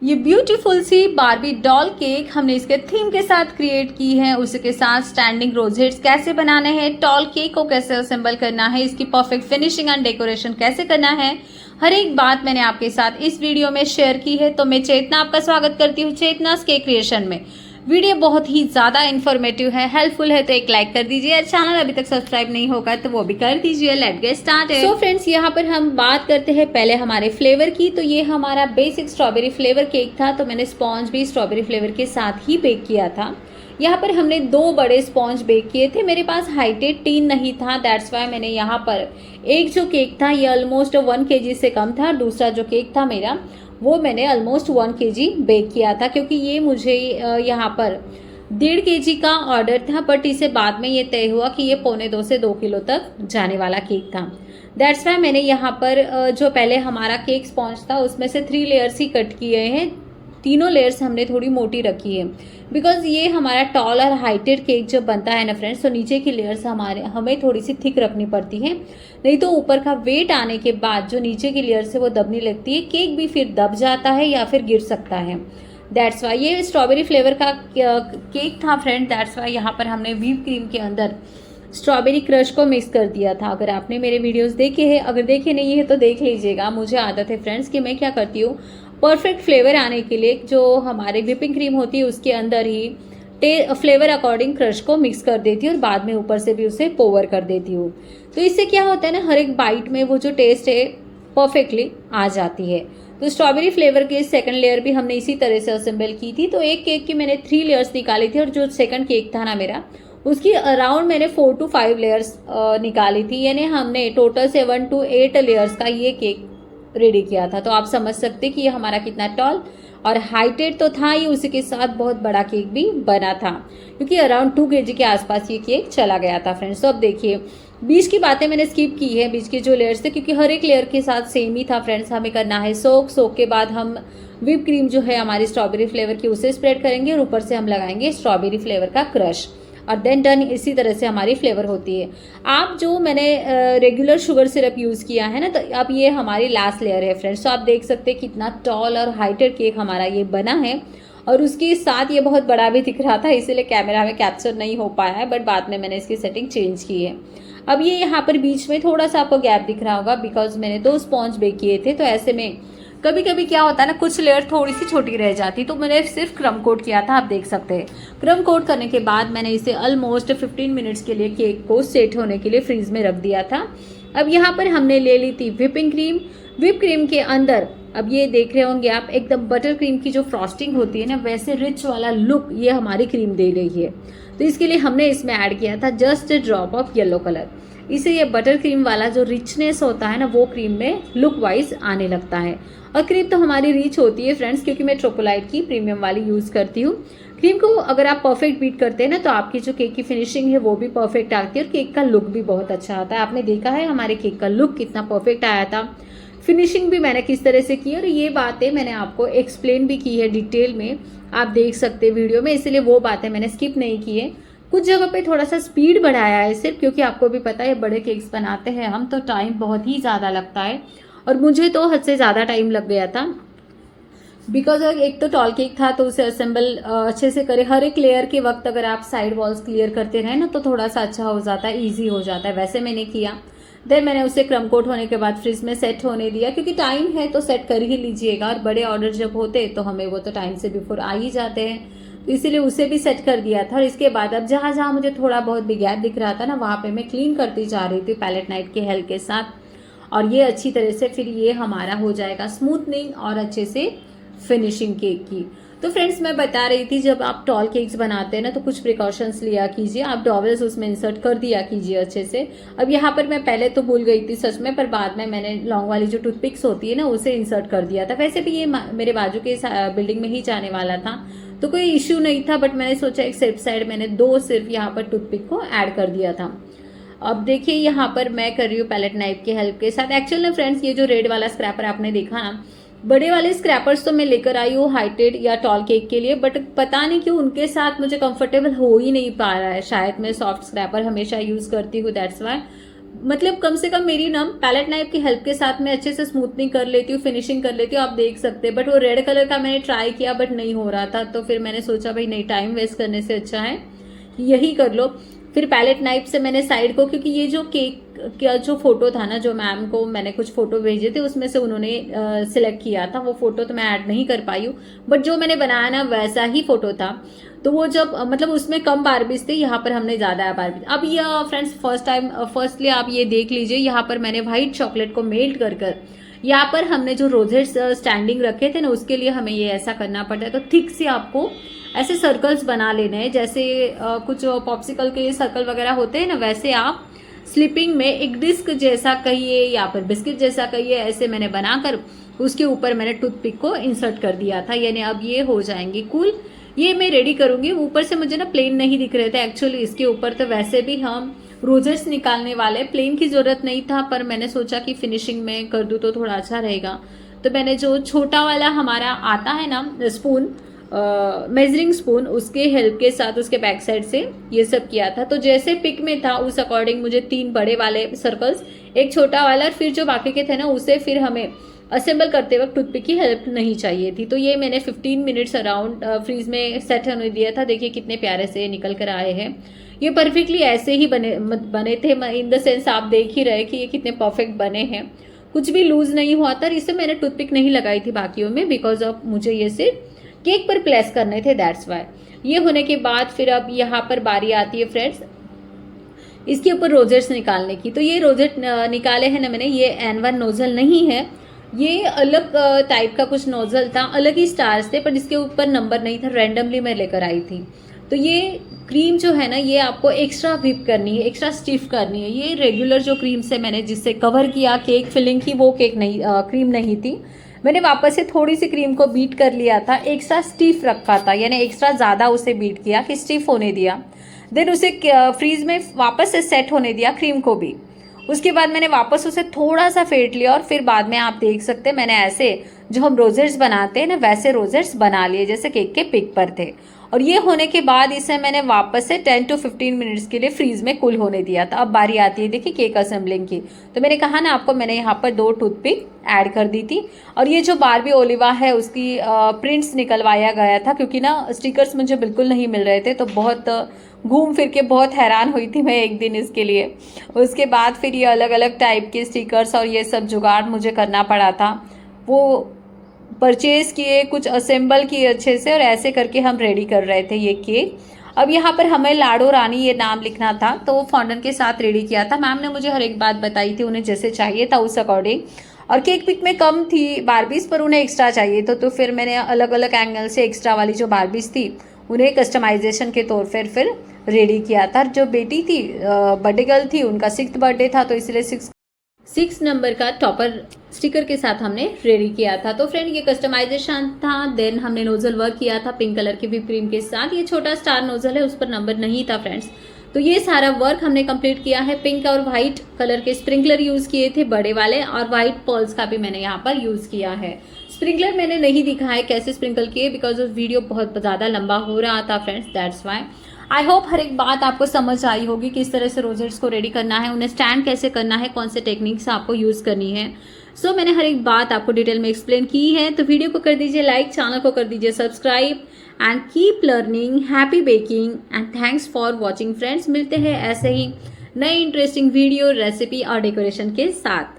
ये ब्यूटीफुल सी Barbie doll cake हमने इसके थीम के साथ क्रिएट की है। उसके साथ स्टैंडिंग रोजेट्स कैसे बनाने हैं, टॉल केक को कैसे असेंबल करना है, इसकी परफेक्ट फिनिशिंग एंड डेकोरेशन कैसे करना है, हर एक बात मैंने आपके साथ इस वीडियो में शेयर की है। तो मैं चेतना आपका स्वागत करती हूँ चेतनास केक क्रिएशन में। वीडियो बहुत ही ज़्यादा इन्फॉर्मेटिव है, हेल्पफुल है, तो एक लाइक कर दीजिए और चैनल अभी तक सब्सक्राइब नहीं होगा तो वो भी कर दीजिए। Let's get started. So friends, यहाँ पर हम बात करते हैं पहले हमारे फ्लेवर की। तो ये हमारा बेसिक स्ट्रॉबेरी फ्लेवर केक था, तो मैंने स्पॉन्ज भी स्ट्रॉबेरी फ्लेवर के साथ ही बेक किया था। यहाँ पर हमने 2 बड़े स्पॉन्ज बेक किए थे। मेरे पास हाइटेड टीन नहीं था, दैट्स वाई मैंने यहाँ पर एक जो केक था ये ऑलमोस्ट 1 kg से कम था। दूसरा जो केक था मेरा वो मैंने ऑलमोस्ट 1 kg बेक किया था, क्योंकि ये मुझे यहाँ पर 1.5 kg का ऑर्डर था, बट इसे बाद में ये तय हुआ कि ये 1.25 से 2 किलो तक जाने वाला केक था। दैट्स वाई मैंने यहाँ पर जो पहले हमारा केक स्पॉन्ज था उसमें से 3 लेयर्स ही कट किए हैं। तीनों लेयर्स हमने थोड़ी मोटी रखी है, बिकॉज ये हमारा टॉल और हाइटेड केक जब बनता है ना फ्रेंड्स, तो नीचे की लेयर्स हमें थोड़ी सी थिक रखनी पड़ती है, नहीं तो ऊपर का वेट आने के बाद जो नीचे की लेयर्स है वो दबने लगती है, केक भी फिर दब जाता है या फिर गिर सकता है। दैट्स वाई ये स्ट्रॉबेरी फ्लेवर का केक था फ्रेंड। दैट्स वाई यहाँ पर हमने व्हिप क्रीम के अंदर स्ट्रॉबेरी क्रश को मिक्स कर दिया था। अगर आपने मेरे वीडियोस देखे हैं, अगर देखे नहीं है तो देख लीजिएगा। मुझे आदत है फ्रेंड्स कि मैं क्या करती हूँ, परफेक्ट फ्लेवर आने के लिए जो हमारी व्हिपिंग क्रीम होती है उसके अंदर ही फ्लेवर अकॉर्डिंग क्रश को मिक्स कर देती हूँ और बाद में ऊपर से भी उसे पोवर कर देती हूँ। तो इससे क्या होता है ना, हर एक बाइट में वो जो टेस्ट है परफेक्टली आ जाती है। तो स्ट्रॉबेरी फ्लेवर की सेकंड लेयर भी हमने इसी तरह से असेंबल की थी। तो एक केक की मैंने 3 लेयर्स निकाली थी और जो सेकंड केक था ना मेरा, उसकी अराउंड मैंने 4 to 5 लेयर्स निकाली थी। यानी हमने टोटल 7 to 8 लेयर्स का ये केक रेडी किया था। तो आप समझ सकते कि ये हमारा कितना टॉल और हाइटेड तो था ही, उसी के साथ बहुत बड़ा केक भी बना था, क्योंकि अराउंड 2 kg के आसपास ये केक चला गया था फ्रेंड्स। तो अब देखिए, बीच की बातें मैंने स्किप की है, बीच के जो लेयर्स थे, क्योंकि हर एक लेयर के साथ सेम ही था फ्रेंड्स। हमें करना है सोक के बाद हम व्हिप क्रीम जो है हमारी स्ट्रॉबेरी फ्लेवर की उसे स्प्रेड करेंगे और ऊपर से हम लगाएंगे स्ट्रॉबेरी फ्लेवर का क्रश, और देन डन। इसी तरह से हमारी फ्लेवर होती है। आप जो मैंने रेगुलर शुगर सिरप यूज़ किया है ना, तो अब ये हमारी लास्ट लेयर है फ्रेंड्स। तो आप देख सकते हैं कितना टॉल और हाइटेड केक हमारा ये बना है, और उसके साथ ये बहुत बड़ा भी दिख रहा था, इसीलिए कैमरा में कैप्चर नहीं हो पाया है, बट बाद में मैंने इसकी सेटिंग चेंज की है। अब ये यहाँ पर बीच में थोड़ा सा आपको गैप दिख रहा होगा, बिकॉज मैंने 2 स्पॉन्ज बेक किए थे। तो ऐसे में कभी कभी क्या होता है ना, कुछ लेयर थोड़ी सी छोटी रह जाती, तो मैंने सिर्फ क्रम कोट किया था। आप देख सकते हैं क्रम कोट करने के बाद मैंने इसे ऑलमोस्ट 15 मिनट्स के लिए केक को सेट होने के लिए फ्रीज में रख दिया था। अब यहाँ पर हमने ले ली थी व्हिपिंग क्रीम। व्हिप क्रीम के अंदर अब ये देख रहे होंगे आप, एकदम बटर क्रीम की जो फ्रॉस्टिंग होती है ना, वैसे रिच वाला लुक ये हमारी क्रीम दे रही है। तो इसके लिए हमने इसमें ऐड किया था just a drop of yellow colour. इससे ये बटर क्रीम वाला जो रिचनेस होता है ना, वो क्रीम में लुक वाइज आने लगता है। और क्रीम तो हमारी रिच होती है फ्रेंड्स, क्योंकि मैं ट्रोकोलाइट की प्रीमियम वाली यूज़ करती हूँ। क्रीम को अगर आप परफेक्ट बीट करते हैं ना, तो आपकी जो केक की फिनिशिंग है वो भी परफेक्ट आती है और केक का लुक भी बहुत अच्छा आता है। आपने देखा है हमारे केक का लुक कितना परफेक्ट आया था, फिनिशिंग भी मैंने किस तरह से की, और ये बातें मैंने आपको एक्सप्लेन भी की है डिटेल में, आप देख सकते हैं वीडियो में, इसलिए वो बातें मैंने स्किप नहीं की है। कुछ जगह पे थोड़ा सा स्पीड बढ़ाया है सिर्फ, क्योंकि आपको भी पता है बड़े केक्स बनाते हैं हम, तो टाइम बहुत ही ज़्यादा लगता है, और मुझे तो हद से ज़्यादा टाइम लग गया था। बिकॉज एक तो टॉल केक था, तो उसे असेंबल अच्छे से करे। हर एक लेयर के वक्त अगर आप साइड वॉल्स क्लियर करते रहे ना, तो थोड़ा सा अच्छा हो जाता है, ईजी हो जाता है। वैसे मैंने किया, देन मैंने उसे क्रम कोट होने के बाद फ्रिज में सेट होने दिया, क्योंकि टाइम है तो सेट कर ही लीजिएगा। और बड़े ऑर्डर जब होते तो हमें वो तो टाइम से बिफोर आ ही जाते हैं, तो इसीलिए उसे भी सेट कर दिया था। और इसके बाद अब जहाँ जहाँ मुझे थोड़ा बहुत भी गैप दिख रहा था ना, वहाँ पे मैं क्लीन करती जा रही थी पैलेट नाइफ के हेल्प के साथ, और ये अच्छी तरह से फिर ये हमारा हो जाएगा स्मूथनिंग और अच्छे से फिनिशिंग केक की। तो फ्रेंड्स, मैं बता रही थी जब आप टॉल केक्स बनाते हैं ना, तो कुछ प्रिकॉशंस लिया कीजिए। आप डॉवल्स उसमें इंसर्ट कर दिया कीजिए अच्छे से। अब यहाँ पर मैं पहले तो भूल गई थी सच में, पर बाद में मैंने लॉन्ग वाली जो टूथपिक्स होती है ना, उसे इंसर्ट कर दिया था। वैसे भी ये मेरे बाजू के बिल्डिंग में ही जाने वाला था, तो कोई इश्यू नहीं था, बट मैंने सोचा एक सेफ साइड मैंने 2 सिर्फ यहाँ पर टूथपिक को ऐड कर दिया था। अब देखिए यहाँ पर मैं कर रही हूँ पैलेट नाइफ के हेल्प के साथ। एक्चुअल में फ्रेंड्स, ये जो रेड वाला स्क्रैपर आपने देखा ना, बड़े वाले स्क्रैपर्स तो मैं लेकर आई हूँ हाइटेड या टॉल केक के लिए, बट पता नहीं क्यों उनके साथ मुझे कंफर्टेबल हो ही नहीं पा रहा है। शायद मैं सॉफ्ट स्क्रैपर हमेशा यूज़ करती हूँ, दैट्स वाई। मतलब कम से कम मेरी ना पैलेट नाइफ की हेल्प के साथ मैं अच्छे से स्मूथनिंग कर लेती हूँ, फिनिशिंग कर लेती हूँ, आप देख सकते हैं। बट वो रेड कलर का मैंने ट्राई किया बट नहीं हो रहा था, तो फिर मैंने सोचा भाई नहीं, टाइम वेस्ट करने से अच्छा है यही कर लो। फिर पैलेट नाइफ से मैंने साइड को, क्योंकि ये जो केक का जो फोटो था ना, जो मैम को मैंने कुछ फोटो भेजे थे उसमें से उन्होंने सिलेक्ट किया था, वो फोटो तो मैं ऐड नहीं कर पाई हूँ, बट जो मैंने बनाया ना वैसा ही फोटो था। तो वो जब मतलब उसमें कम बारबीज थे, यहाँ पर हमने ज्यादा बारबीज। अब ये फ्रेंड्स फर्स्टली आप ये देख लीजिए, यहाँ पर मैंने व्हाइट चॉकलेट को मेल्ट कर यहाँ पर हमने जो रोजेट्स स्टैंडिंग रखे थे ना, उसके लिए हमें ये ऐसा करना पड़ता है। तो थिक से आपको ऐसे सर्कल्स बना लेने हैं, जैसे कुछ पॉप्सिकल के सर्कल वगैरह होते हैं ना, वैसे आप स्लिपिंग में एक डिस्क जैसा कहिए या फिर बिस्किट जैसा कहिए, ऐसे मैंने बनाकर उसके ऊपर मैंने टूथपिक को इंसर्ट कर दिया था। यानी अब ये हो जाएंगे कूल। ये मैं रेडी करूंगी। ऊपर से मुझे ना प्लेन नहीं दिख रहे थे एक्चुअली इसके ऊपर, तो वैसे भी हम रोजेट्स निकालने वाले, प्लेन की जरूरत नहीं था, पर मैंने सोचा कि फिनिशिंग में कर दूं तो थोड़ा अच्छा रहेगा। तो मैंने जो छोटा वाला हमारा आता है ना स्पून, मेजरिंग स्पून, उसके हेल्प के साथ उसके बैक साइड से ये सब किया था। तो जैसे पिक में था उस अकॉर्डिंग मुझे 3 बड़े वाले सर्कल्स, एक छोटा वाला, और फिर जो बाकी के थे ना उसे फिर हमें असेंबल करते वक्त टूथपिक की हेल्प नहीं चाहिए थी। तो ये मैंने 15 मिनट्स अराउंड फ्रीज में सेट होने दिया था। देखिए कितने प्यारे से निकल कर आए हैं। ये परफेक्टली ऐसे ही बने थे, इन द सेंस आप देख ही रहे कि ये कितने परफेक्ट बने हैं, कुछ भी लूज नहीं हुआ था। इसे मैंने टूथपिक नहीं लगाई थी बाकियों में, बिकॉज ऑफ मुझे ये सिर्फ केक पर प्लेस करने थे, दैट्स वाई। ये होने के बाद फिर अब यहाँ पर बारी आती है फ्रेंड्स इसके ऊपर रोजेट्स निकालने की। तो ये रोजेट निकाले हैं ना मैंने, ये N1 नोजल नहीं है, ये अलग टाइप का कुछ नोजल था, अलग ही स्टार्स थे, पर इसके ऊपर नंबर नहीं था, रैंडमली मैं लेकर आई थी। तो ये क्रीम जो है ना, ये आपको एक्स्ट्रा व्हिप करनी है, एक्स्ट्रा स्टिफ करनी है। ये रेगुलर जो क्रीम से मैंने जिससे कवर किया केक फिलिंग की, वो केक नहीं क्रीम नहीं थी। मैंने वापस से थोड़ी सी क्रीम को बीट कर लिया था, एक्स्ट्रा स्टिफ रखा था, यानी एक्स्ट्रा ज़्यादा उसे बीट किया कि स्टिफ होने दिया। देन उसे फ्रीज में वापस से सेट होने दिया क्रीम को भी। उसके बाद मैंने वापस उसे थोड़ा सा फेंट लिया, और फिर बाद में आप देख सकते हैं मैंने ऐसे जो हम रोजेट्स बनाते हैं ना, वैसे रोजेट्स बना लिए जैसे केक के पिक पर थे। और ये होने के बाद इसे मैंने वापस से 10 to 15 मिनट्स के लिए फ्रीज में कूल होने दिया था। अब बारी आती है देखिए केक असेंबलिंग की। तो मैंने कहा ना आपको, मैंने यहाँ पर 2 टूथपिक ऐड कर दी थी, और ये जो बारबी ओलिवा है उसकी प्रिंट्स निकलवाया गया था, क्योंकि ना स्टिकर्स मुझे बिल्कुल नहीं मिल रहे थे। तो बहुत घूम फिर के बहुत हैरान हुई थी मैं एक दिन इसके लिए। उसके बाद फिर ये अलग अलग टाइप के स्टिकर्स और ये सब जुगाड़ मुझे करना पड़ा था, वो परचेज किए, कुछ असेंबल किए अच्छे से, और ऐसे करके हम रेडी कर रहे थे ये केक। अब यहाँ पर हमें लाडो रानी ये नाम लिखना था, तो वो फॉन्डेंट के साथ रेडी किया था। मैम ने मुझे हर एक बात बताई थी, उन्हें जैसे चाहिए था उस अकॉर्डिंग। और केक पिक में कम थी बारबीज, पर उन्हें एक्स्ट्रा चाहिए तो फिर मैंने अलग अलग एंगल से एक्स्ट्रा वाली जो बारबीज थी उन्हें कस्टमाइजेशन के तौर पर फिर रेडी किया था। जो बेटी थी बर्थडे गर्ल थी, उनका 6th बर्थडे था, तो इसलिए 6 नंबर का टॉपर स्टिकर के साथ हमने रेडी किया था। तो फ्रेंड ये कस्टमाइजेशन था। देन हमने नोजल वर्क किया था पिंक कलर की व्हिप क्रीम के साथ। ये छोटा स्टार नोजल है, उस पर नंबर नहीं था फ्रेंड्स। तो ये सारा वर्क हमने कंप्लीट किया है। पिंक और व्हाइट कलर के स्प्रिंकलर यूज किए थे बड़े वाले, और व्हाइट पर्ल्स का भी मैंने यहाँ पर यूज किया है। स्प्रिंकलर मैंने नहीं दिखाया कैसे स्प्रिंकल किए, बिकॉज उस वीडियो बहुत ज़्यादा लंबा हो रहा था friends, that's why. I hope हर एक बात आपको समझ आई होगी, किस तरह से रोजेट्स को रेडी करना है, उन्हें स्टैंड कैसे करना है, कौन से टेक्निक्स आपको यूज़ करनी है। सो मैंने हर एक बात आपको डिटेल में एक्सप्लेन की है। तो वीडियो को कर दीजिए लाइक, चैनल को कर दीजिए subscribe, and keep learning, happy baking, and thanks for watching friends. मिलते हैं ऐसे ही नए इंटरेस्टिंग वीडियो, रेसिपी और डेकोरेशन के साथ।